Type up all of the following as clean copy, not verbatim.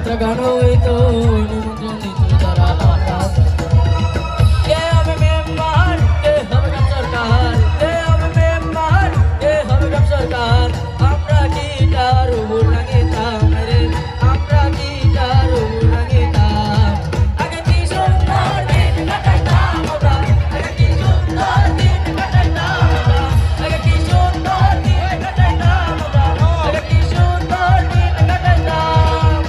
যাত্রা গান হইতো নিমন্ত্রণিত যারা আমরা কে হবে মেম্বার কে হবে গ্রাম সরকার কে হবে মেম্বার কে হবে গ্রাম সরকার আমরা কি তার উপর লাগিতাম রে আমরা কি তার উপর লাগিতাম আগে কি সুন্দর দিন কাটাইতাম আমরা আগে কি সুন্দর দিন কাটাইতাম আমরা আগে কি সুন্দর দিন কাটাইতাম আমরা আগে কি সুন্দর দিন কাটাইতাম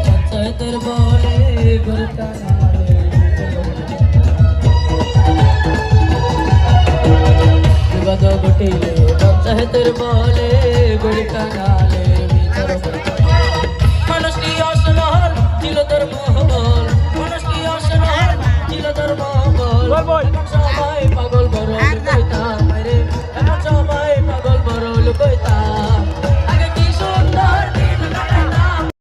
পঞ্চায়েতের বলে গরুটা নালে বিবাদ ঘটিলে পঞ্চায়েতের বলে গরুটা নালে মানুষটি অসল